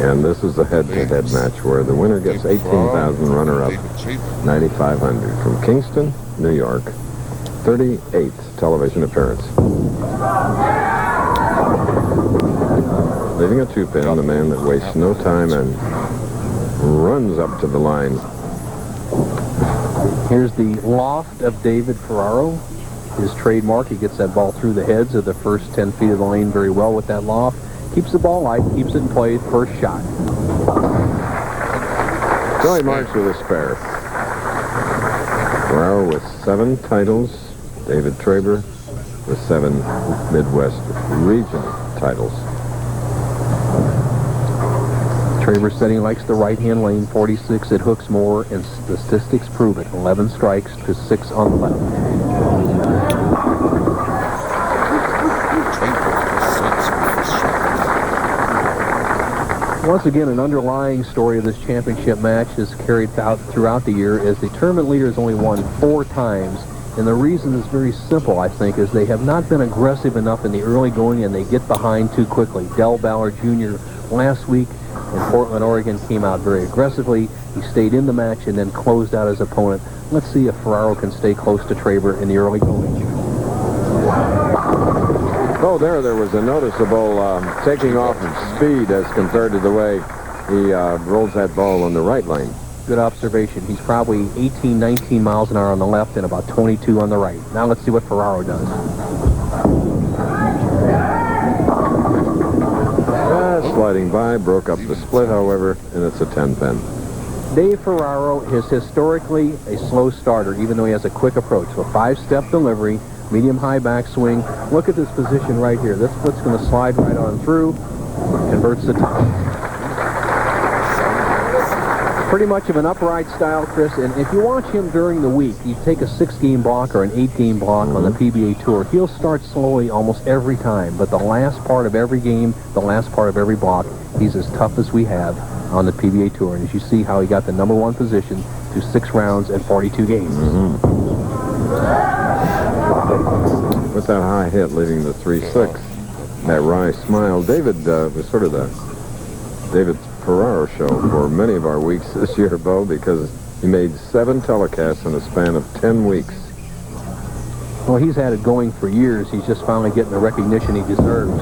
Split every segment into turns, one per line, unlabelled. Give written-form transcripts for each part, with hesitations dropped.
And this is a head-to-head match where the winner gets 18,000, runner-up 9,500. From Kingston, New York, 38th television appearance. Leaving a 2-pin, the man that wastes no time and runs up to the line.
Here's the loft of David Ferraro, his trademark. He gets that ball through the heads of the first 10 feet of the lane very well with that loft. Keeps the ball light, keeps it in play, first shot.
So he marks with a spare. Ferraro with 7 titles. David Traber with 7 Midwest region titles.
Traber said he likes the right-hand lane, 46. It hooks more, and statistics prove it. 11 strikes to 6 on the left. Once again, an underlying story of this championship match is carried out throughout the year as the tournament leader has only won 4 times. And the reason is very simple, I think, is they have not been aggressive enough in the early going and they get behind too quickly. Del Ballard Jr. last week in Portland, Oregon came out very aggressively. He stayed in the match and then closed out his opponent. Let's see if Ferraro can stay close to Traber in the early going.
Oh, there was a noticeable taking off of speed as compared to the way he rolls that ball on the right lane.
Good observation. He's probably 18, 19 miles an hour on the left and about 22 on the right. Now let's see what Ferraro does.
Sliding by, broke up the split, however, and it's a 10-pin.
Dave Ferraro is historically a slow starter, even though he has a quick approach. So 5-step delivery, medium-high backswing. Look at this position right here. This foot's going to slide right on through, converts the top. Pretty much of an upright style, Chris, and if you watch him during the week, you take a 6-game block or an 8-game block on the PBA Tour, he'll start slowly almost every time, but the last part of every game, the last part of every block, he's as tough as we have on the PBA Tour. And as you see how he got the #1 position to 6 rounds and 42 games.
With that high hit leading the 3-6, that wry smile. David was sort of the David Ferraro show for many of our weeks this year, Bo, because he made 7 telecasts in a span of 10 weeks.
Well, he's had it going for years. He's just finally getting the recognition he deserves.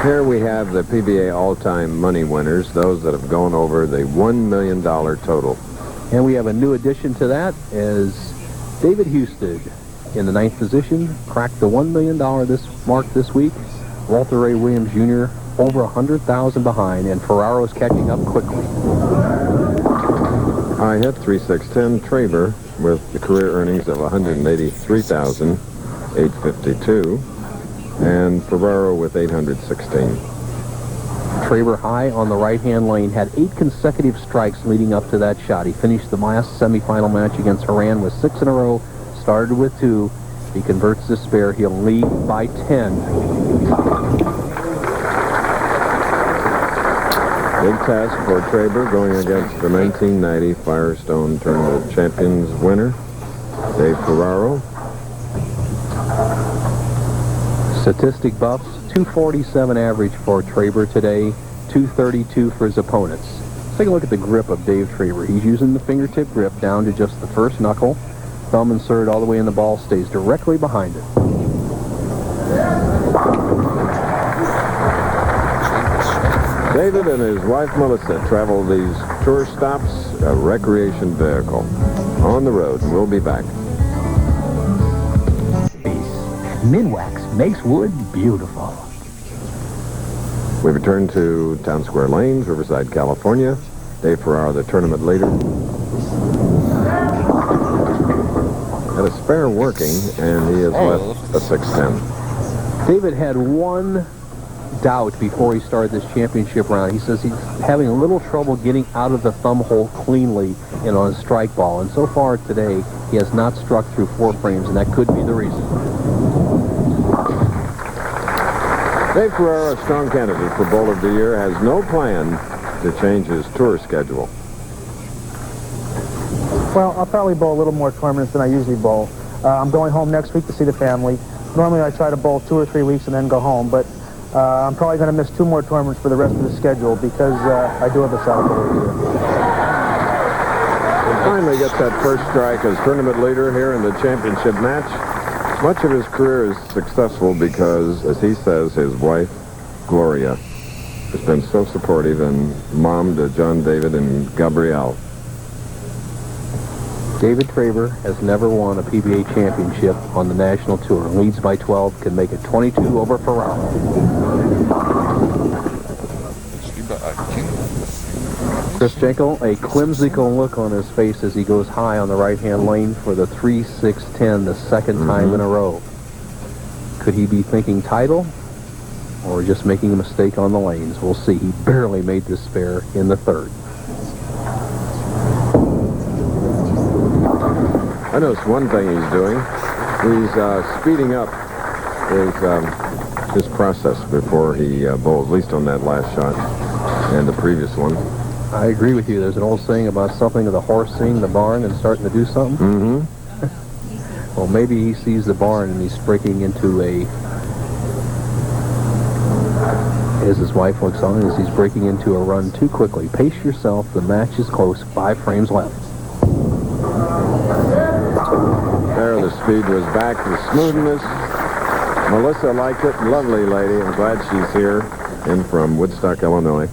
Here we have the PBA all-time money winners, those that have gone over the $1 million total.
And we have a new addition to that as David Husted in the 9th position, cracked the $1 million mark this week. Walter Ray Williams Jr. over 100,000 behind, and Ferraro is catching up quickly.
High hit 3-6-10, Traber with the career earnings of 183,852, and Ferraro with 816.
Traber high on the right-hand lane, had 8 consecutive strikes leading up to that shot. He finished the last semifinal match against Haran with 6 in a row. Started with 2. He converts the spare. He'll lead by 10.
Big task for Traber going against the 1990 Firestone Tournament Champions winner, Dave Ferraro.
Statistic buffs, 247 average for Traber today, 232 for his opponents. Let's take a look at the grip of Dave Traber. He's using the fingertip grip down to just the first knuckle. Thumb inserted all the way in the ball, stays directly behind it.
David and his wife Melissa travel these tour stops, a recreation vehicle, on the road, and we'll be back.
Minwax makes wood beautiful.
We return to Town Square Lanes, Riverside, California. Dave Ferraro, the tournament leader. Had a spare working, and he has left a 6-10.
David had one doubt before he started this championship round. He says he's having a little trouble getting out of the thumb hole cleanly and on a strike ball. And so far today, he has not struck through 4 frames, and that could be the reason.
Dave Ferraro, a strong candidate for Bowl of the Year, has no plan to change his tour schedule.
Well, I'll probably bowl a little more tournaments than I usually bowl. I'm going home next week to see the family. Normally I try to bowl 2 or 3 weeks and then go home, but I'm probably going to miss 2 more tournaments for the rest of the schedule because I do have a shot bowler here.
He finally gets that first strike as tournament leader here in the championship match. Much of his career is successful because, as he says, his wife, Gloria, has been so supportive, and mom to John David and Gabrielle.
David Traber has never won a PBA championship on the national tour. Leads by 12, can make it 22 over Ferraro. Chris Jenkel, a whimsical look on his face as he goes high on the right-hand lane for the 3-6-10, the second time in a row. Could he be thinking title or just making a mistake on the lanes? We'll see. He barely made this spare in the third.
I noticed one thing he's doing. He's speeding up his process before he bowls, at least on that last shot and the previous one.
I agree with you. There's an old saying about something of the horse seeing the barn and starting to do something. Well, maybe he sees the barn and he's breaking into as his wife looks on, as he's breaking into a run too quickly. Pace yourself. The match is close. 5 frames left.
There, the speed was back. The smoothness. Melissa liked it. Lovely lady. I'm glad she's here. In from Woodstock, Illinois.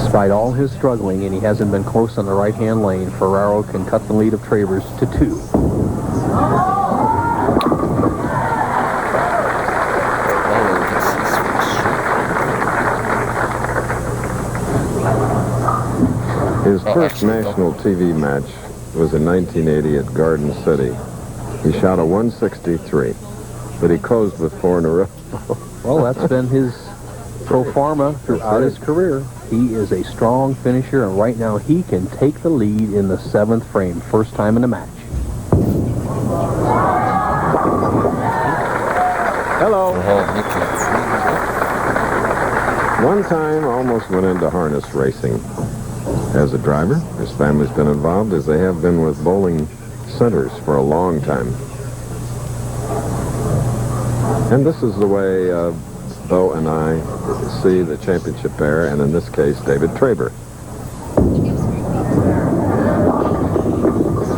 Despite all his struggling, and he hasn't been close on the right-hand lane, Ferraro can cut the lead of Traber's to 2.
His first national TV match was in 1980 at Garden City. He shot a 163, but he closed with 4 in a row.
Well, that's been his pro forma throughout his career. He is a strong finisher, and right now he can take the lead in the 7th frame, first time in the match.
Hello. One time almost went into harness racing as a driver. His family's been involved, as they have been with bowling centers for a long time. And this is the way Bo and I see the championship pair, and in this case, David Traber.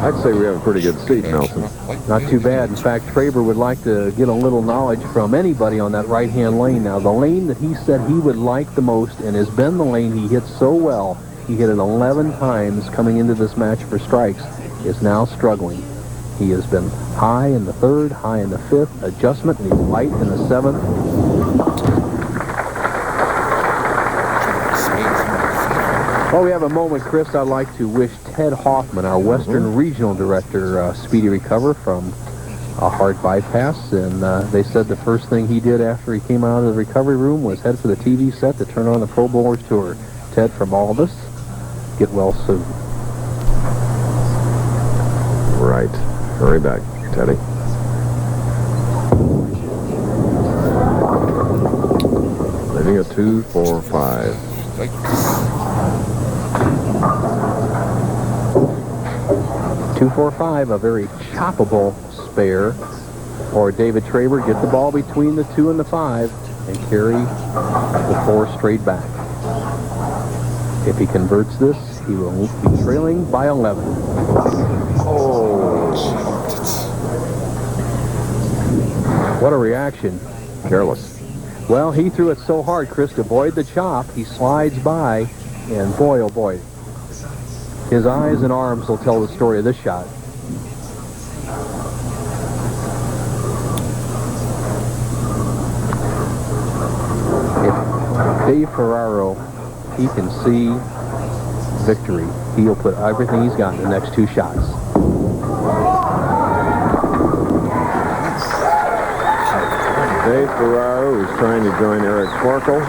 I'd say we have a pretty good seat, Nelson.
Not too bad. In fact, Traber would like to get a little knowledge from anybody on that right-hand lane. Now, the lane that he said he would like the most, and has been the lane he hits so well, he hit it 11 times coming into this match for strikes, is now struggling. He has been high in the 3rd, high in the 5th, adjustment, and he's light in the 7th. Well, we have a moment, Chris. I'd like to wish Ted Hoffman, our Western Regional Director, speedy recovery from a heart bypass. And they said the first thing he did after he came out of the recovery room was head for the TV set to turn on the Pro Bowlers Tour. Ted, from all of us, get well soon.
Right. Hurry back, Teddy. Leaving a 2-4-5.
2-4-5, a very choppable spare. Or David Traber, get the ball between the 2 and the 5 and carry the 4 straight back. If he converts this, he will be trailing by 11.
Oh.
What a reaction.
Careless.
Well, he threw it so hard, Chris, to avoid the chop. He slides by, and boy, oh boy, his eyes and arms will tell the story of this shot. If Dave Ferraro, he can see victory, he'll put everything he's got in the next 2 shots.
Dave Ferraro is trying to join Eric Forkel,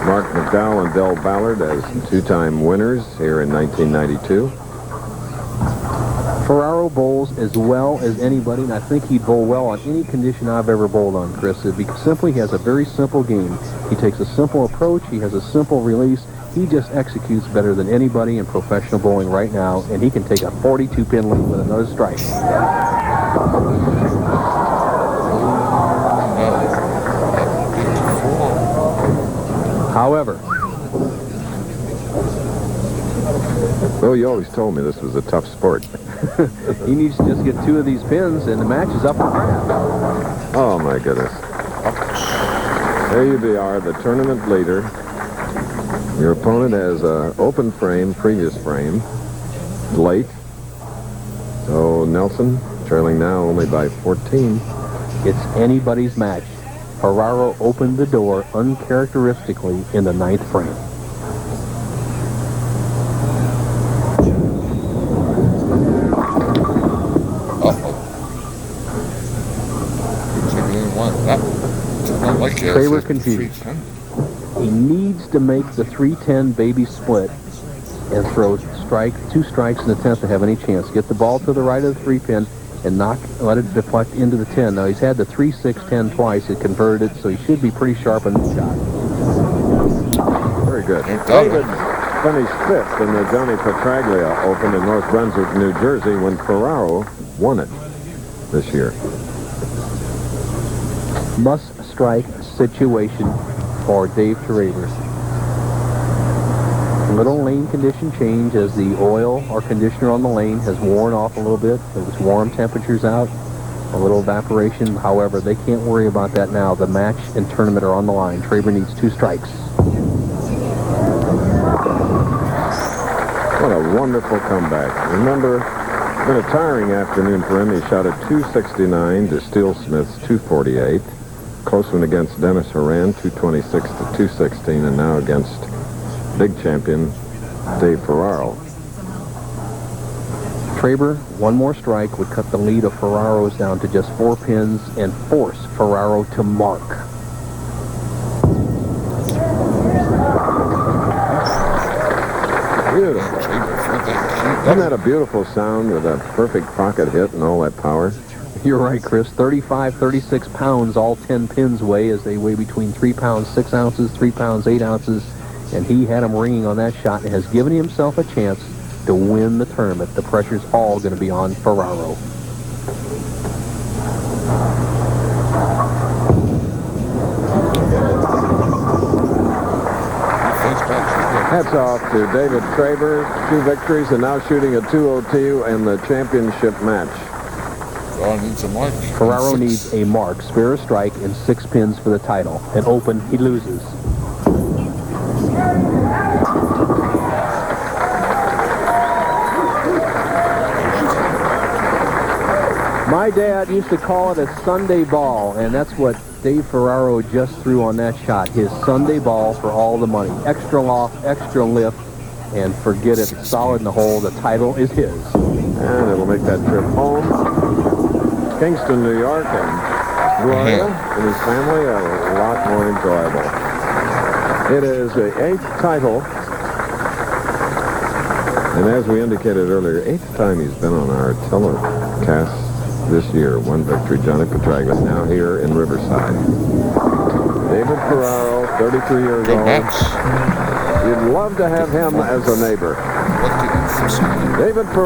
Mark McDowell, and Del Ballard as 2-time winners here in 1992.
Ferraro bowls as well as anybody, and I think he'd bowl well on any condition I've ever bowled on, Chris. He has a very simple game. He takes a simple approach. He has a simple release. He just executes better than anybody in professional bowling right now, and he can take a 42-pin lead with another strike. However,
Oh, you always told me this was a tough sport.
he needs to just get 2 of these pins, and the match is up for grabs.
Oh, my goodness. There you are, the tournament leader. Your opponent has an open frame, previous frame, late. So Nelson trailing now only by 14.
It's anybody's match. Ferraro opened the door uncharacteristically in the 9th frame. Traber confused. He needs to make the 310 baby split and throw 2 strikes in the 10th to have any chance. Get the ball to the right of the 3-pin and let it deflect into the 10. Now he's had the 3-6-10 twice. It converted it, so he should be pretty sharp on the shot.
Very good. David finished 5th in the Johnny Petraglia Open in North Brunswick, New Jersey, when Ferraro won it this year.
Must-strike situation for Dave Traber. Little lane condition change as the oil or conditioner on the lane has worn off a little bit. It was warm temperatures out, a little evaporation. However, they can't worry about that now. The match and tournament are on the line. Traber needs 2 strikes.
What a wonderful comeback. Remember, it's been a tiring afternoon for him. He shot at 269 to Steel Smith's 248. Close one against Dennis Horan, 226 to 216, and now against big champion Dave Ferraro.
Traber, 1 more strike would cut the lead of Ferraro's down to just 4 pins and force Ferraro to mark.
Beautiful. Isn't that a beautiful sound with a perfect pocket hit and all that power?
You're right, Chris. 35, 36 pounds, all 10 pins weigh, as they weigh between 3 pounds 6 ounces, 3 pounds 8 ounces, and he had him ringing on that shot and has given himself a chance to win the tournament. The pressure's all going to be on Ferraro.
Hats off to David Traber, 2 victories, and now shooting a 202 in the championship match.
Needs a mark.
Ferraro needs a mark, spare a strike, and 6 pins for the title. And open, he loses. My dad used to call it a Sunday ball, and that's what Dave Ferraro just threw on that shot. His Sunday ball for all the money. Extra loft, extra lift, and forget it. Solid in the hole. The title is his.
And it'll make that trip home. Kingston, New York, and Gloria and his family a lot more enjoyable. It is the 8th title. And as we indicated earlier, 8th time he's been on our telecast this year. 1 victory, Johnny Petraglia, now here in Riverside. David Ferraro, 33 years old. You'd love to have him as a neighbor. David Ferraro.